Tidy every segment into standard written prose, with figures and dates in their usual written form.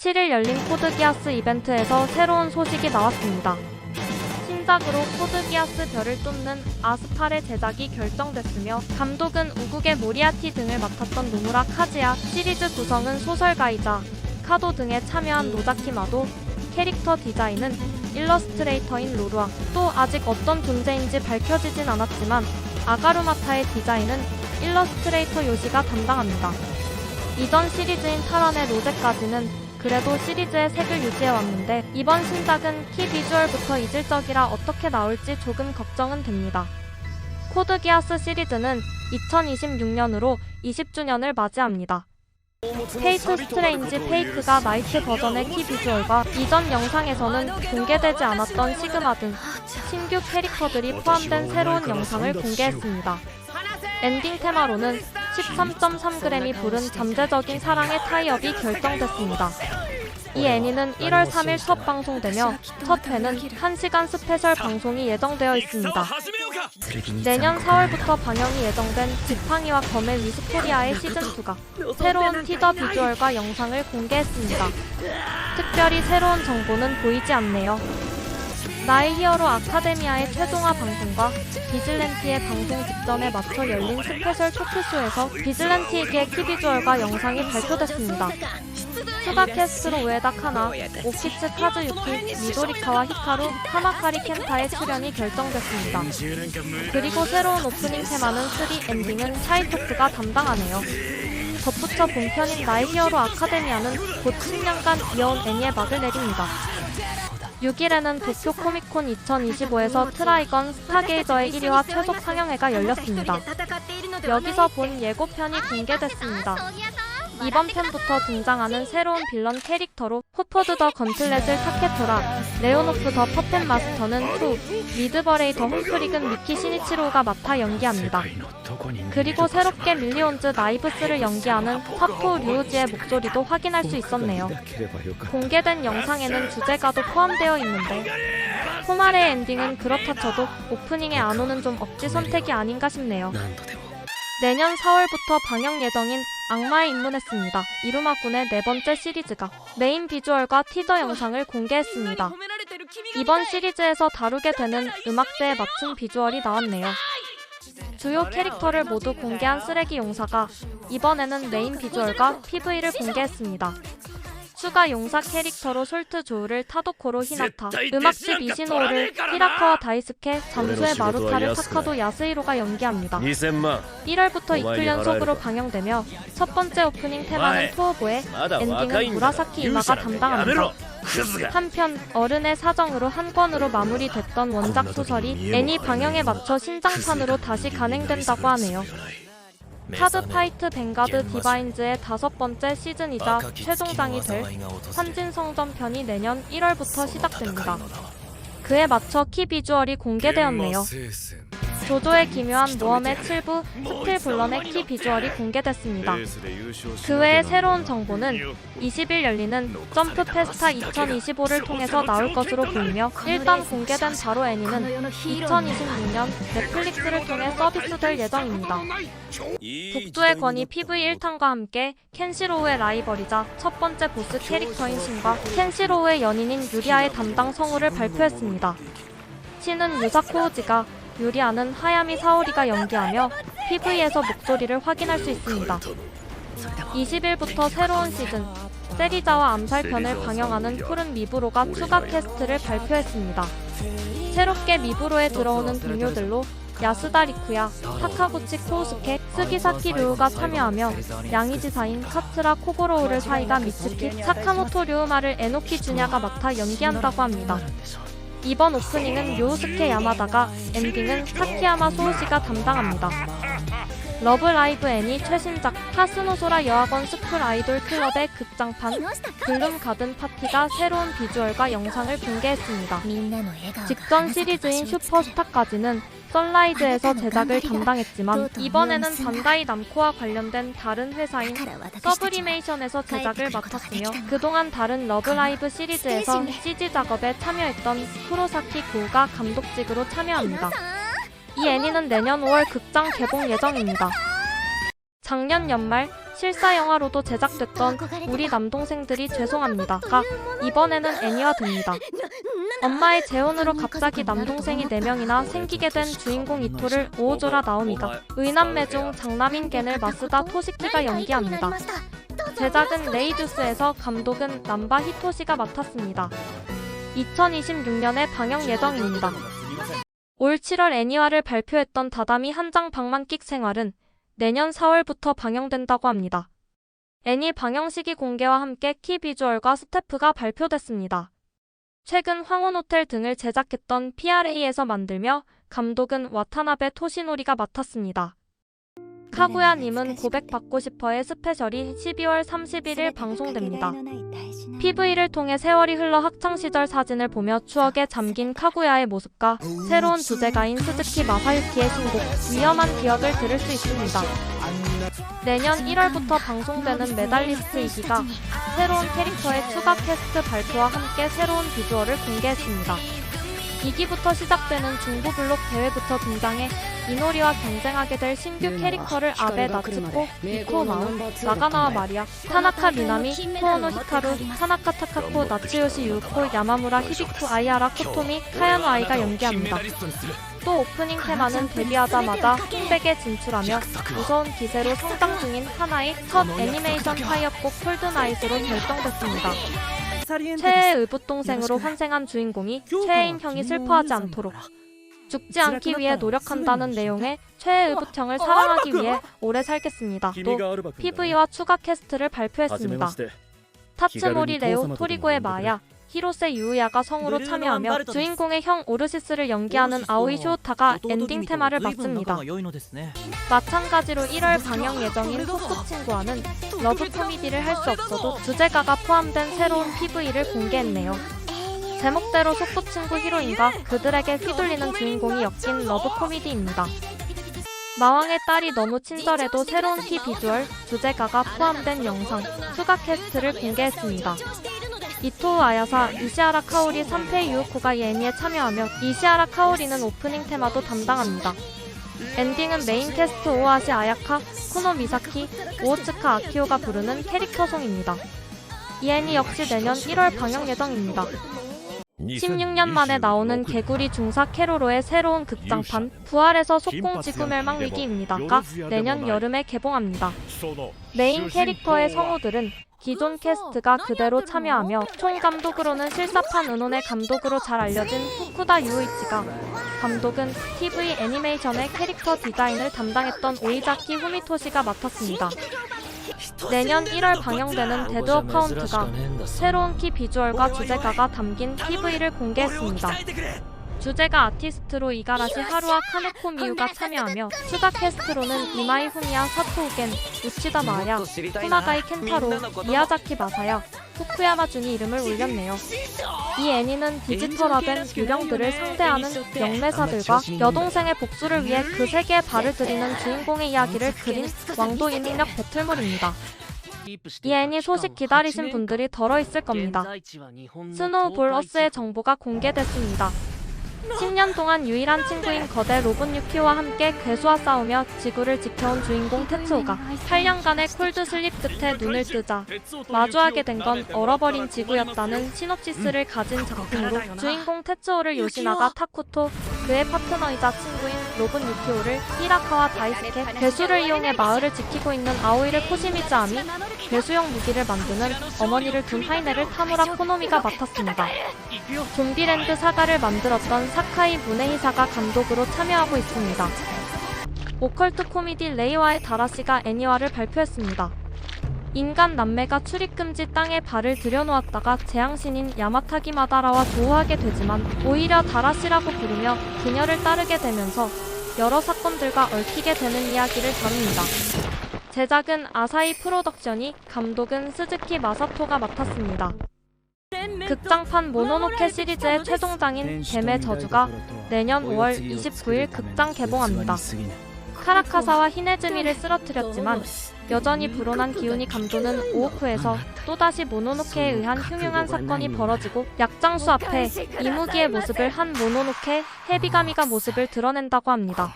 7일 열린 코드기아스 이벤트에서 새로운 소식이 나왔습니다. 신작으로 코드기아스 별을 쏟는 아스팔의 제작이 결정됐으며 감독은 우국의 모리아티 등을 맡았던 노무라 카즈야, 시리즈 구성은 소설가이자 카도 등에 참여한 노자키 마도, 캐릭터 디자인은 일러스트레이터인 로루아, 또 아직 어떤 존재인지 밝혀지진 않았지만 아가루마타의 디자인은 일러스트레이터 요시가 담당합니다. 이전 시리즈인 탈환의 로제까지는 그래도 시리즈의 색을 유지해왔는데 이번 신작은 키 비주얼부터 이질적이라 어떻게 나올지 조금 걱정은 됩니다. 코드기아스 시리즈는 2026년으로 20주년을 맞이합니다. 페이트 스트레인지 페이크가 나이트 버전의 키 비주얼과 이전 영상에서는 공개되지 않았던 시그마 등 신규 캐릭터들이 포함된 새로운 영상을 공개했습니다. 엔딩 테마로는 13.3g이 부른 잠재적인 사랑의 타이업이 결정됐습니다. 이 애니는 1월 3일 첫 방송되며 첫 회는 1시간 스페셜 방송이 예정되어 있습니다. 내년 4월부터 방영이 예정된 지팡이와 검의 위스토리아의 시즌2가 새로운 티저 비주얼과 영상을 공개했습니다. 특별히 새로운 정보는 보이지 않네요. 나의 히어로 아카데미아의 최종화 방송과 비즐렌티의 방송 직전에 맞춰 열린 스페셜 토크쇼에서 비즐렌티에게 키비주얼과 영상이 발표됐습니다. 추가 캐스트로 우에다 카나, 오키츠 카즈유키, 미도리카와 히카루, 하마카리 켄타의 출연이 결정됐습니다. 그리고 새로운 오프닝 테마는 3 엔딩은 샤이토크가 담당하네요. 덧붙여 본편인 나의 히어로 아카데미아는 곧 10년간 이어온 애니의 막을 내립니다. 6일에는 도쿄 코미콘 2025에서 트라이건 스타게이저의 1위와 최속 상영회가 열렸습니다. 여기서 본 예고편이 공개됐습니다. 이번 편부터 등장하는 새로운 빌런 캐릭터로 호포드 더 건틀렛을 타케토라, 레오노프 더 퍼펫 마스터는 후, 미드버레이 더 홈프릭은 미키 시니치로우가 맡아 연기합니다. 그리고 새롭게 밀리온즈 나이브스를 연기하는 사토 류우지의 목소리도 확인할 수 있었네요. 공개된 영상에는 주제가도 포함되어 있는데 포말의 엔딩은 그렇다 쳐도 오프닝에 안 오는 좀 억지 선택이 아닌가 싶네요. 내년 4월부터 방영 예정인 악마에 입문했습니다. 이루마군의 네 번째 시리즈가 메인 비주얼과 티저 영상을 공개했습니다. 이번 시리즈에서 다루게 되는 음악대에 맞춘 비주얼이 나왔네요. 주요 캐릭터를 모두 공개한 쓰레기 용사가 이번에는 메인 비주얼과 PV를 공개했습니다. 추가 용사 캐릭터로 솔트 조우를 타도코로 히나타, 음악집 이시노우를 히라카와 다이스케, 잠수의 마루타를 타카도 야스히로가 연기합니다. 1월부터 이틀 연속으로 방영되며 첫 번째 오프닝 테마는 토오보에, 엔딩은 무라사키 이마가 담당합니다. 한편 어른의 사정으로 한 권으로 마무리됐던 원작 소설이 애니 방영에 맞춰 신장판으로 다시 간행된다고 하네요. 카드파이트 뱅가드 디바인즈의 5번째 시즌이자 최종장이 될 환진성전편이 내년 1월부터 시작됩니다. 그에 맞춰 키 비주얼이 공개되었네요. 조조의 기묘한 모험의 7부 스틸블런의 키 비주얼이 공개됐습니다. 그 외에 새로운 정보는 20일 열리는 점프 페스타 2025를 통해서 나올 것으로 보이며 일단 공개된 바로 애니는 2026년 넷플릭스를 통해 서비스될 예정입니다. 북두의 권위 PV 1탄과 함께 켄시로우의 라이벌이자 첫 번째 보스 캐릭터인 신과 켄시로우의 연인인 유리아의 담당 성우를 발표했습니다. 신은 유사코 우지가, 유리아는 하야미 사오리가 연기하며 PV에서 목소리를 확인할 수 있습니다. 20일부터 새로운 시즌 세리자와 암살편을 방영하는 푸른 미브로가 추가 캐스트를 발표했습니다. 새롭게 미브로에 들어오는 동료들로 야스다 리쿠야, 타카구치 코우스케, 스기사키 류우가 참여하며 양이지사인 카츠라 코고로우를 사이다 미츠키, 사카모토 류우마를 에노키 주냐가 맡아 연기한다고 합니다. 이번 오프닝은 요우스케 야마다가 엔딩은 사키야마 소우시가 담당합니다. 러브라이브 애니 최신작 하스노소라 여학원 스쿨 아이돌 클럽의 극장판 블룸 가든 파티가 새로운 비주얼과 영상을 공개했습니다. 직전 시리즈인 슈퍼스타까지는 선라이즈에서 제작을 담당했지만 이번에는 반다이 남코와 관련된 다른 회사인 서브리메이션에서 제작을 맡았으며 그동안 다른 러브라이브 시리즈에서 CG 작업에 참여했던 쿠로사키 고우가 감독직으로 참여합니다. 이 애니는 내년 5월 극장 개봉 예정입니다. 작년 연말 실사 영화로도 제작됐던 우리 남동생들이 죄송합니다가 이번에는 애니화됩니다. 엄마의 재혼으로 갑자기 남동생이 4명이나 생기게 된 주인공 이토를 오오조라 나오미가 의남매 중 장남인 겐을 마스다 토시키가 연기합니다. 제작은 레이듀스에서 감독은 남바 히토시가 맡았습니다. 2026년에 방영 예정입니다. 올 7월 애니화를 발표했던 다다미 한장 방만끽 생활은 내년 4월부터 방영된다고 합니다. 애니 방영 시기 공개와 함께 키 비주얼과 스태프가 발표됐습니다. 최근 황혼호텔 등을 제작했던 PRA에서 만들며 감독은 와타나베 토시노리가 맡았습니다. 카구야님은 고백받고 싶어의 스페셜이 12월 31일 방송됩니다. PV를 통해 세월이 흘러 학창시절 사진을 보며 추억에 잠긴 카구야의 모습과 새로운 주제가인 스즈키 마사유키의 신곡 위험한 기억을 들을 수 있습니다. 내년 1월부터 방송되는 메달리스트 2기가 새로운 캐릭터의 추가 캐스트 발표와 함께 새로운 비주얼을 공개했습니다. 2기부터 시작되는 중부 블록 대회부터 등장해 이노리와 경쟁하게 될 신규 캐릭터를 아베 나츠코, 이코 마운, 나가나와 마리아, 타나카 미나미, 토오노 히카루, 타나카 타카코, 나츠요시 유코, 야마무라 히비쿠, 아이하라 코토미, 카야노 아이가 연기합니다. 또 오프닝 테마는 데뷔하자마자 홈백에 진출하며 무서운 기세로 성장 중인 하나의 첫 애니메이션 타이어곡 콜드나잇으로 결정됐습니다. 최애 의붓동생으로 환생한 주인공이 최애인 형이 슬퍼하지 않도록 죽지 않기 위해 노력한다는 내용의 최애 의붓형을 사랑하기 위해 오래 살겠습니다. 또 PV와 추가 캐스트를 발표했습니다. 타츠모리 레오 토리고의 마야, 히로세 유우야가 성우로 참여하며 주인공의 형 오르시스를 연기하는 아오이 쇼우타가 엔딩 테마를 맡습니다. 마찬가지로 1월 방영 예정인 소꿉친구와는 러브 코미디를 할 수 없어도 주제가가 포함된 새로운 PV를 공개했네요. 제목대로 소꿉친구 히로인과 그들에게 휘둘리는 주인공이 엮인 러브 코미디입니다. 마왕의 딸이 너무 친절해도 새로운 키 비주얼, 주제가가 포함된 영상, 추가 캐스트를 공개했습니다. 이토우 아야사, 이시하라 카오리 3패 유우코가 이 애니에 참여하며 이시하라 카오리는 오프닝 테마도 담당합니다. 엔딩은 메인 캐스트 오아시 아야카, 쿠노 미사키, 오오츠카 아키오가 부르는 캐릭터송입니다. 이 애니 역시 내년 1월 방영 예정입니다. 16년 만에 나오는 개구리 중사 캐로로의 새로운 극장판 부활에서 속공 지구 멸망 위기입니다가 내년 여름에 개봉합니다. 메인 캐릭터의 성우들은 기존 캐스트가 그대로 참여하며 총감독으로는 실사판 은혼의 감독으로 잘 알려진 후쿠다 유이치가, 감독은 TV 애니메이션의 캐릭터 디자인을 담당했던 오이자키 후미토시가 맡았습니다. 내년 1월 방영되는 데드 어카운트가 새로운 키 비주얼과 주제가가 담긴 PV를 공개했습니다. 주제가 아티스트로 이가라시 하루와 카네코 미유가 참여하며 추가 캐스트로는 이마이 후미야, 사토 우겐, 우치다 마야, 후나가이 켄타로, 미야자키 마사야, 후쿠야마 준이 이름을 올렸네요. 이 애니는 디지털화된 유령들을 상대하는 영매사들과 여동생의 복수를 위해 그 세계에 발을 들이는 주인공의 이야기를 그린 왕도 인력 배틀물입니다. 이 애니 소식 기다리신 분들이 덜어 있을 겁니다. 스노우볼 어스의 정보가 공개됐습니다. 10년 동안 유일한 친구인 거대 로봇 유키오와 함께 괴수와 싸우며 지구를 지켜온 주인공 테츠오가 8년간의 콜드 슬립 끝에 눈을 뜨자 마주하게 된 건 얼어버린 지구였다는 시놉시스를 가진 작품으로 주인공 테츠오를 요시나가 타쿠토, 그의 파트너이자 친구인 로봇 유키오를 히라카와 다이스케, 괴수를 이용해 마을을 지키고 있는 아오이를 코시미즈아미, 괴수용 무기를 만드는 어머니를 둔 하이네를 타무라 코노미가 맡았습니다. 좀비랜드 사가를 만들었던 사카이 무네히사가 감독으로 참여하고 있습니다. 오컬트 코미디 레이와의 다라시가 애니화를 발표했습니다. 인간 남매가 출입금지 땅에 발을 들여놓았다가 재앙신인 야마타기 마다라와 조우하게 되지만 오히려 다라시라고 부르며 그녀를 따르게 되면서 여러 사건들과 얽히게 되는 이야기를 다룹니다. 제작은 아사히 프로덕션이, 감독은 스즈키 마사토가 맡았습니다. 극장판 모노노케 시리즈의 최종장인 뱀의 저주가 내년 5월 29일 극장 개봉합니다. 카라카사와 히네즈미를 쓰러뜨렸지만 여전히 불온한 기운이 감도는 오오쿠에서 또다시 모노노케에 의한 흉흉한 사건이 벌어지고 약장수 앞에 이무기의 모습을 한 모노노케 헤비가미가 모습을 드러낸다고 합니다.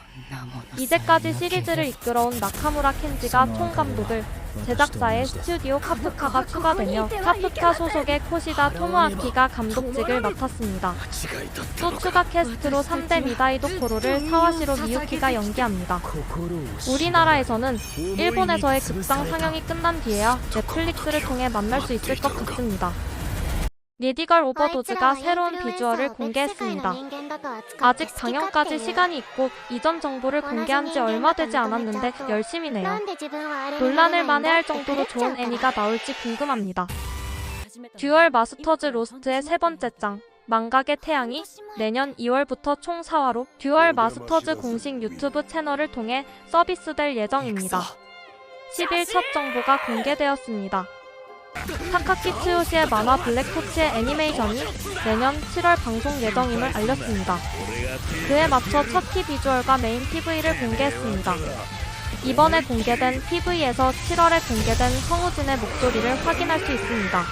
이제까지 시리즈를 이끌어온 나카무라 켄지가 총감독을, 제작사의 스튜디오 카프카가 추가되며 카프카 소속의 코시다 토모아키가 감독직을 맡았습니다. 또 추가 캐스트로 3대 미다이도 코로를 사와시로 미유키가 연기합니다. 우리나라에서는 일본에서의 극장 상영이 끝난 뒤에야 넷플릭스를 통해 만날 수 있을 것 같습니다. 리디걸 오버도즈가 새로운 비주얼을 공개했습니다. 아직 방영까지 시간이 있고 이전 정보를 공개한 지 얼마 되지 않았는데 열심히네요. 논란을 만회할 정도로 좋은 애니가 나올지 궁금합니다. 듀얼 마스터즈 로스트의 세 번째 장 망각의 태양이 내년 2월부터 총 4화로 듀얼 마스터즈 공식 유튜브 채널을 통해 서비스될 예정입니다. 10일 첫 정보가 공개되었습니다. 타카키 츠요시의 만화 블랙토치의 애니메이션이 내년 7월 방송 예정임을 알렸습니다. 그에 맞춰 첫 키 비주얼과 메인 PV를 공개했습니다. 이번에 공개된 PV에서 7월에 공개된 성우진의 목소리를 확인할 수 있습니다.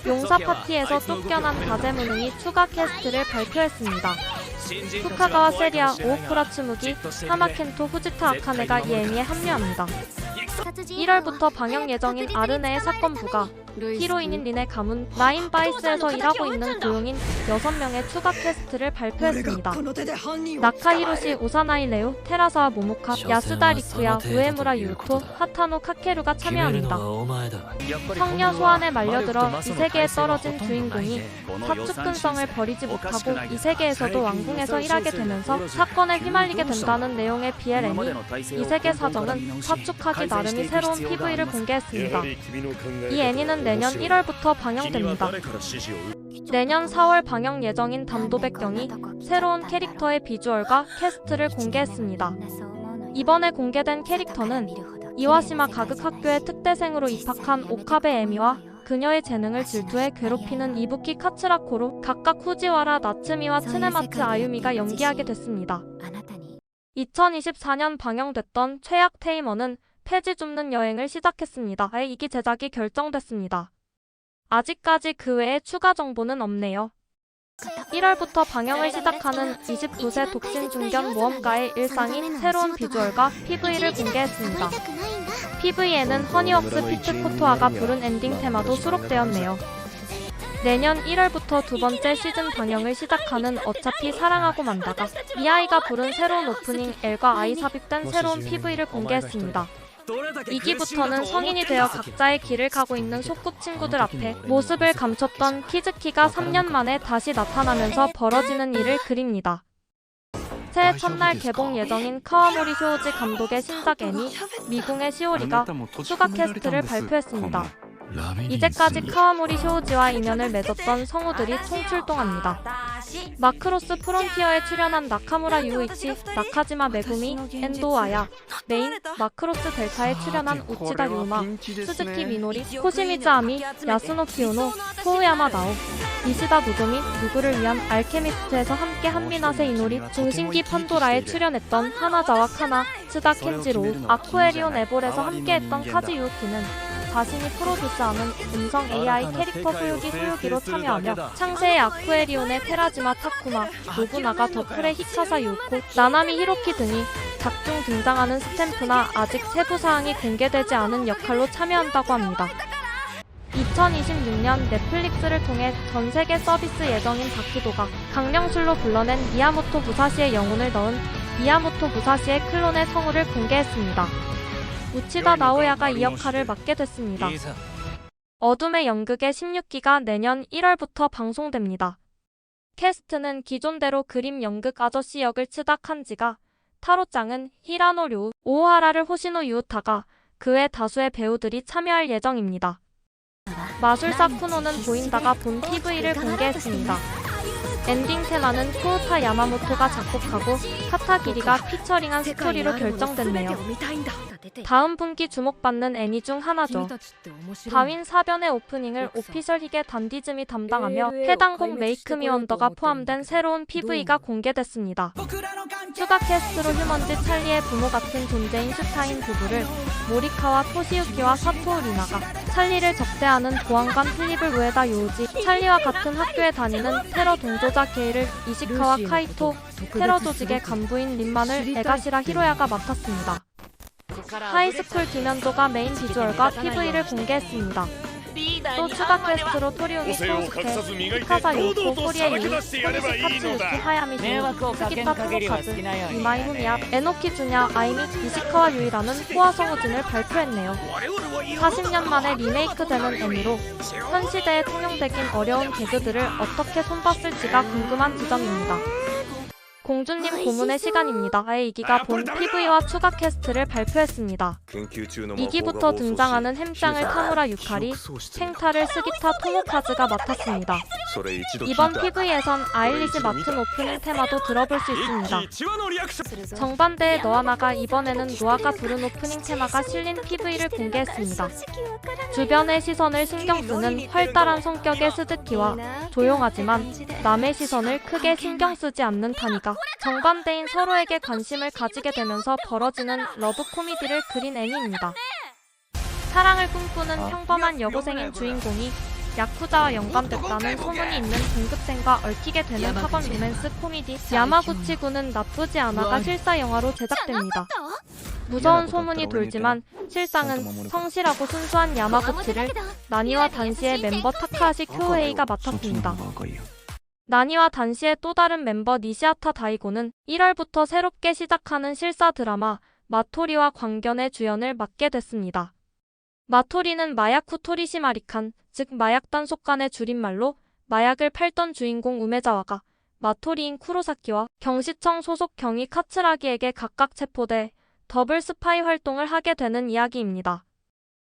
용사 파티에서 쫓겨난 다제무능이 추가 캐스트를 발표했습니다. 후카가와 세리아, 오오쿠라 츠무기, 하마켄토 후지타 아카네가 이 애니에 합류합니다. 1월부터 방영 예정인 아르네의 사건부가 히로인인 린의 가문 나인바이스에서 일하고 있는 고용인 6명의 추가 캐스트를 발표했습니다. 나카히로시 오사나이 레오, 테라사와 모모카, 야스다 리쿠야, 우에무라 유토, 하타노 카케루가 참여합니다. 성녀 소환에 말려들어 이 세계에 떨어진 주인공이 사축근성을 버리지 못하고 이 세계에서도 왕궁에서 일하게 되면서 사건에 휘말리게 된다는 내용의 BL 애니 이 세계 사정은 사축하기 나름이 새로운 PV를 공개했습니다. 이 애니는 내년 1월부터 방영됩니다. 내년 4월 방영 예정인 담도백경이 새로운 캐릭터의 비주얼과 캐스트를 공개했습니다. 이번에 공개된 캐릭터는 이와시마 가극학교의 특대생으로 입학한 오카베 에미와 그녀의 재능을 질투해 괴롭히는 이부키 카츠라코로 각각 후지와라 나츠미와 츠네마츠 아유미가 연기하게 됐습니다. 2024년 방영됐던 최악 테이머는 폐지 줍는 여행을 시작했습니다. 2기 제작이 결정됐습니다. 아직까지 그 외에 추가 정보는 없네요. 1월부터 방영을 시작하는 29세 독신 중견 모험가의 일상인 새로운 비주얼과 PV를 공개했습니다. PV에는 허니웍스 피트 코토아가 부른 엔딩 테마도 수록되었네요. 내년 1월부터 두 번째 시즌 방영을 시작하는 어차피 사랑하고 만다가 미아이가 부른 새로운 오프닝 L과 I 삽입된 새로운 PV를 공개했습니다. 2기부터는 성인이 되어 각자의 길을 가고 있는 소꿉친구들 앞에 모습을 감췄던 키즈키가 3년 만에 다시 나타나면서 벌어지는 일을 그립니다. 새해 첫날 개봉 예정인 카와모리 쇼우지 감독의 신작 애니 미궁의 시오리가 추가 캐스트를 발표했습니다. 이제까지 카와모리 쇼우지와 인연을 맺었던 성우들이 총출동합니다. 마크로스 프론티어에 출연한 나카무라 유이치, 나카지마 메구미, 엔도 아야, 메인, 마크로스 델타에 출연한 우치다 류마, 스즈키 미노리, 코시미즈 아미, 야스노 키오노, 토우야마 나오, 니시다 노조미, 누구를 위한 알케미스트에서 함께 한미나세 이노리, 중신기 판도라에 출연했던 하나자와 카나, 츠다 켄지로우, 아쿠에리온 에볼에서 함께했던 카지 유우키는 자신이 프로듀스하는 음성 AI 캐릭터 소유기로 참여하며 창세의 아쿠에리온의 테라지마 타쿠마, 노부나가 덕후의 히카사 유코, 나나미 히로키 등이 작중 등장하는 스탬프나 아직 세부 사항이 공개되지 않은 역할로 참여한다고 합니다. 2026년 넷플릭스를 통해 전 세계 서비스 예정인 다키도가 강령술로 불러낸 미야모토 무사시의 영혼을 넣은 미야모토 무사시의 클론의 성우를 공개했습니다. 우치다 나오야가 이 역할을 맡게 됐습니다. 어둠의 연극의 16기가 내년 1월부터 방송됩니다. 캐스트는 기존대로 그림 연극 아저씨 역을 츠다 칸지가, 타로짱은 히라노 류, 오오하라를 호시노 유우타가, 그 외 다수의 배우들이 참여할 예정입니다. 마술사 쿠노는 보인다가 본 PV를 공개했습니다. 엔딩 테마는 쿠우타 야마모토가 작곡하고 카타기리가 피처링한 스토리로 결정됐네요. 다음 분기 주목받는 애니 중 하나죠. 다윈 사변의 오프닝을 오피셜 히게 단디즘이 담당하며 해당 곡 메이크 미 원더가 포함된 새로운 PV가 공개됐습니다. 추가 캐스트로 휴먼지 찰리의 부모 같은 존재인 슈타인 부부를 모리카와 토시유키와 사토우 리나가, 찰리를 적대하는 보안관 필립을 우에다 요우지, 찰리와 같은 학교에 다니는 테러 동조자 게이를 이시카와 카이토, 테러 조직의 간부인 린만을 에가시라 히로야가 맡았습니다. 하이스쿨 김현조가 메인 비주얼과 PV를 공개했습니다. 또 추가 퀘스트로 토리우미 코우스케, 카사 요코, 코리에 유이, 코니시 카츠유키, 하야미 주, 스기타 토모카즈, 이마이 후미야, 에노키 주냐, 아이미, 이시카와 유이라는 호화 성우진을 발표했네요. 40년 만에 리메이크되는 애니로 현 시대에 통용되긴 어려운 개그들을 어떻게 손봤을지가 궁금한 지점입니다. 공주님 고문의 시간입니다. 2기가 본 PV와 추가 퀘스트를 발표했습니다. 2기부터 등장하는 햄짱을 타무라 유카리, 탱타를 스기타 토모카즈가 맡았습니다. 이번 PV에선 아일리시 맡은 오프닝 테마도 들어볼 수 있습니다. 정반대의 너와나가 이번에는 노아가 부른 오프닝 테마가 실린 PV를 공개했습니다. 주변의 시선을 신경쓰는 활달한 성격의 스즈키와 조용하지만 남의 시선을 크게 신경쓰지 않는 타니가 정반대인 서로에게 관심을 가지게 되면서 벌어지는 러브 코미디를 그린 애니입니다. 사랑을 꿈꾸는 평범한 여고생인 주인공이 야쿠자와 연관됐다는 소문이 있는 등급생과 얽히게 되는 학원 로맨스 코미디 야마구치군은 나쁘지 않아가 실사 영화로 제작됩니다. 무서운 소문이 돌지만 실상은 성실하고 순수한 야마구치를 나니와 단시의 멤버 타카하시 쿄헤이가 맡았습니다. 나니와 단시의 또 다른 멤버 니시하타 다이고는 1월부터 새롭게 시작하는 실사 드라마 마토리와 광견의 주연을 맡게 됐습니다. 마토리는 마야쿠 토리시마리칸, 즉 마약단 속간의 줄임말로 마약을 팔던 주인공 우메자와가 마토리인 쿠로사키와 경시청 소속 경위 카츠라기에게 각각 체포돼 더블 스파이 활동을 하게 되는 이야기입니다.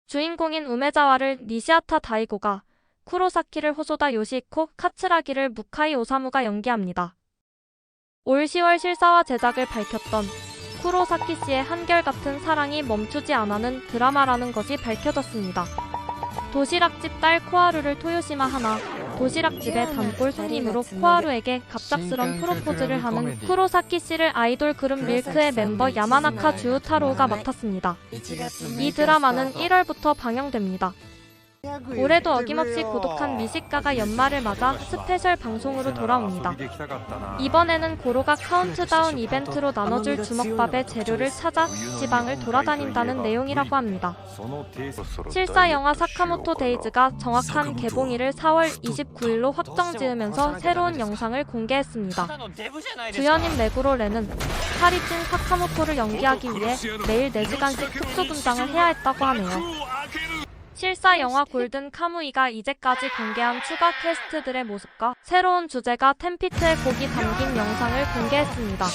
주인공인 우메자와를 니시하타 다이고가, 쿠로사키를 호소다 요시히코, 카츠라기를 무카이 오사무가 연기합니다. 올 10월 실사화 제작을 밝혔던 쿠로사키 씨의 한결같은 사랑이 멈추지 않아는 드라마라는 것이 밝혀졌습니다. 도시락집 딸 코하루를 토요시마 하나, 도시락집의 단골 손님으로 코하루에게 갑작스런 프로포즈를 하는 쿠로사키 씨를 아이돌 그룹 밀크의 멤버 야마나카 주우타로우가 맡았습니다. 이 드라마는 1월부터 방영됩니다. 올해도 어김없이 고독한 미식가가 연말을 맞아 스페셜 방송으로 돌아옵니다. 이번에는 고로가 카운트다운 이벤트로 나눠줄 주먹밥의 재료를 찾아 지방을 돌아다닌다는 내용이라고 합니다. 실사 영화 사카모토 데이즈가 정확한 개봉일을 4월 29일로 확정지으면서 새로운 영상을 공개했습니다. 주연인 메구로 렌은 살이 찐 사카모토를 연기하기 위해 매일 4시간씩 특수 분장을 해야 했다고 하네요. 실사 영화 골든 카무이가 이제까지 공개한 추가 퀘스트들의 모습과 새로운 주제가 텐피트의 곡이 담긴 영상을 공개했습니다.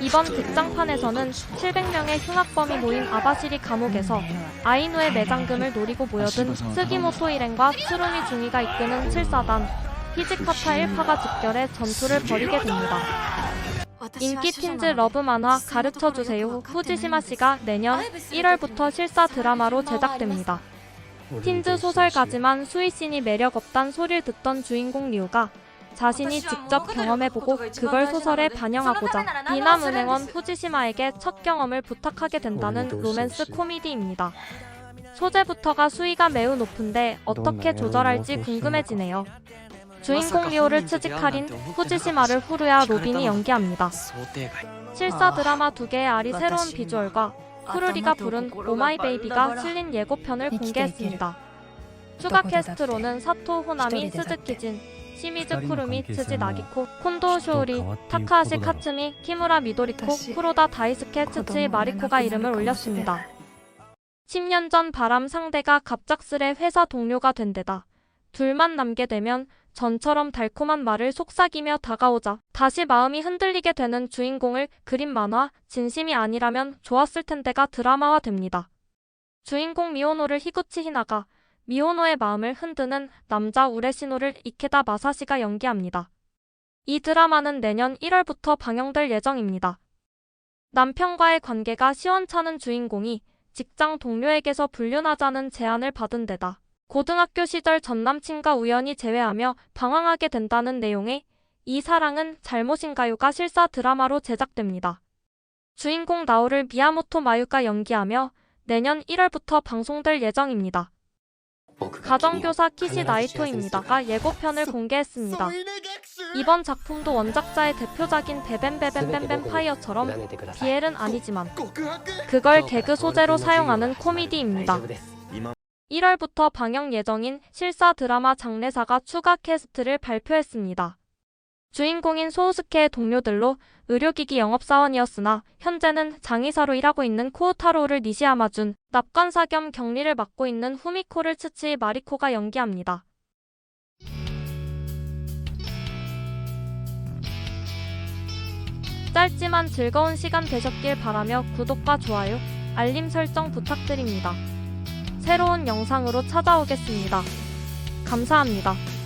이번 극장판에서는 700명의 흉악범이 모인 아바시리 감옥에서 아이누의 매장금을 노리고 모여든 스기모토 일행과 추루미 중이가 이끄는 7사단 히지카타 1파가 집결해 전투를 벌이게 됩니다. 인기 틴즈 러브 만화 가르쳐주세요 후지시마 씨가 내년 1월부터 실사 드라마로 제작됩니다. 틴즈 소설가지만 수위씬이 매력없단 소리를 듣던 주인공 리우가 자신이 직접 경험해보고 그걸 소설에 반영하고자 이남은행원 후지시마에게 첫 경험을 부탁하게 된다는 로맨스 코미디입니다. 소재부터가 수위가 매우 높은데 어떻게 조절할지 궁금해지네요. 주인공 리오를 채직할인 후지시마를 후루야 로빈이 연기합니다. 실사 드라마 2개의 알이 새로운 비주얼과 쿠루리가 부른 오마이베이비가 실린 예고편을 공개했습니다. 추가 캐스트로는 사토 호나미, 스즈키진, 시미즈 쿠루미, 츠지 나기코, 콘도 쇼우리, 타카하시 카츠미, 키무라 미도리코, 쿠로다 다이스케, 츠츠이 마리코가 이름을 올렸습니다. 10년 전 바람 상대가 갑작스레 회사 동료가 된 데다 둘만 남게 되면 전처럼 달콤한 말을 속삭이며 다가오자 다시 마음이 흔들리게 되는 주인공을 그린 만화 진심이 아니라면 좋았을 텐데가 드라마화됩니다. 주인공 미호노를 히구치 히나가, 미호노의 마음을 흔드는 남자 우레시노를 이케다 마사시가 연기합니다. 이 드라마는 내년 1월부터 방영될 예정입니다. 남편과의 관계가 시원찮은 주인공이 직장 동료에게서 불륜하자는 제안을 받은 데다 고등학교 시절 전남친과 우연히 재회하며 방황하게 된다는 내용의 이 사랑은 잘못인가요가 실사 드라마로 제작됩니다. 주인공 나오를 미야모토 마유가 연기하며 내년 1월부터 방송될 예정입니다. 가정교사 키시 나이토입니다가 예고편을 공개했습니다. 이번 작품도 원작자의 대표작인 베벤베벤뱀뱀파이어처럼 BL은 아니지만 그걸 개그 소재로 사용하는 코미디입니다. 1월부터 방영 예정인 실사 드라마 장례사가 추가 캐스트를 발표했습니다. 주인공인 소우스케의 동료들로 의료기기 영업사원이었으나 현재는 장의사로 일하고 있는 코우타로를 니시야마 준, 납관사 겸 격리를 맡고 있는 후미코를 츠츠이 마리코가 연기합니다. 짧지만 즐거운 시간 되셨길 바라며 구독과 좋아요, 알림 설정 부탁드립니다. 새로운 영상으로 찾아오겠습니다. 감사합니다.